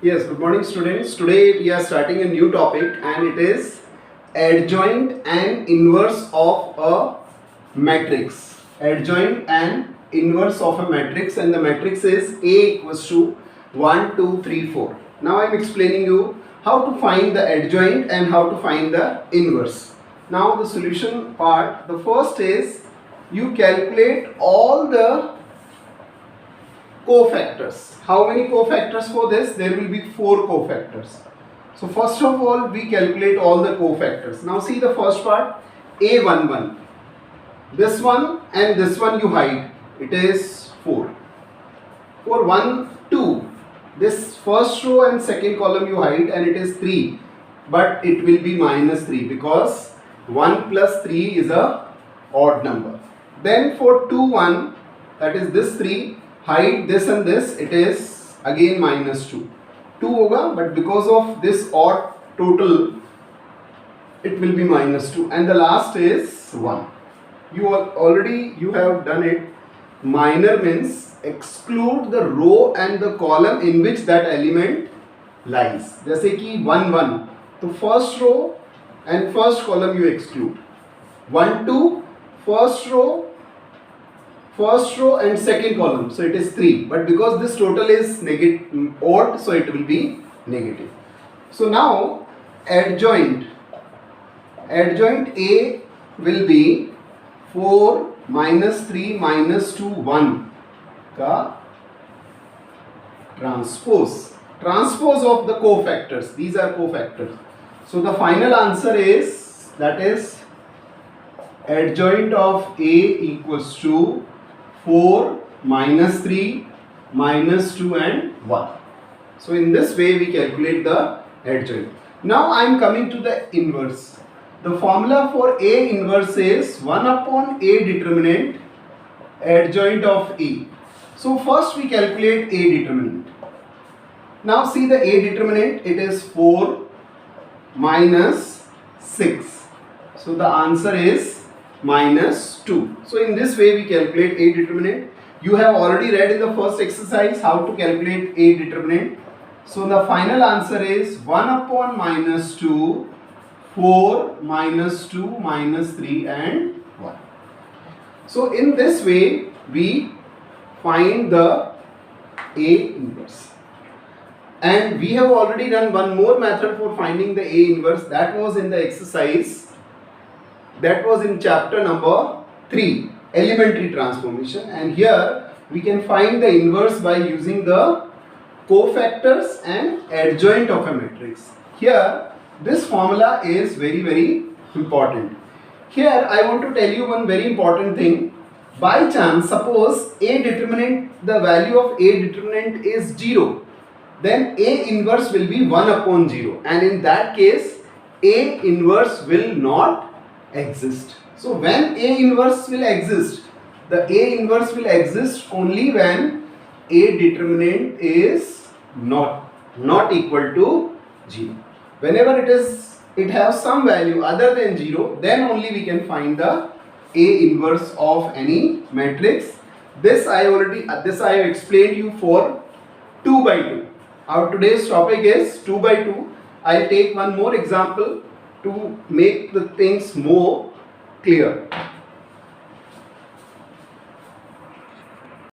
Yes, good morning students. Today we are starting a new topic and it is adjoint and inverse of a matrix. Adjoint and inverse of a matrix, and the matrix is A equals to 1, 2, 3, 4. Now I am explaining you how to find the adjoint and how to find the inverse. Now the solution part, the first is you calculate all the cofactors. How many cofactors for this? There will be 4 cofactors. So first of all we calculate all the cofactors. Now see the first part, A11. This one and this one you hide. It is 4. For 1, 2. This first row and second column you hide and it is 3. But it will be minus 3 because 1 plus 3 is a odd number. Then for 2, 1, that is this 3. Hide this and this, it is again minus 2. 2 hoga, but because of this odd total, it will be minus 2. And the last is 1. You have done it. Minor means exclude the row and the column in which that element lies. जैसे कि 1, 1, तो first row and first column you exclude. 1, 2, first row and second column, so it is 3, but because this total is odd, so it will be negative. So now adjoint A will be 4 minus 3 minus 2 1 का transpose of the cofactors. These are cofactors. So the final answer is, that is adjoint of A equals to 4 minus 3 minus 2 and 1. So in this way we calculate the adjoint. Now I am coming to the inverse. The formula for A inverse is 1 upon A determinant adjoint of A. So first we calculate A determinant. Now see the A determinant, it is 4 minus 6. So the answer is minus 2. So in this way we calculate A determinant. You have already read in the first exercise how to calculate A determinant. So the final answer is 1 upon minus 2, 4 minus 2 minus 3 and 1. So in this way we find the A inverse. And we have already done one more method for finding the A inverse. That was in the exercise. That was in chapter number 3, elementary transformation, and here we can find the inverse by using the cofactors and adjoint of a matrix. Here this formula is very important. Here I want to tell you one very important thing. By chance, suppose A determinant, the value of A determinant is 0, then A inverse will be 1 upon 0, and in that case A inverse will not exist. So when A inverse will exist, the A inverse will exist only when A determinant is not equal to 0. Whenever it has some value other than 0, then only we can find the A inverse of any matrix. This I have explained you for 2 by 2. Our today's topic is 2 by 2. I'll take one more example to make the things more clear.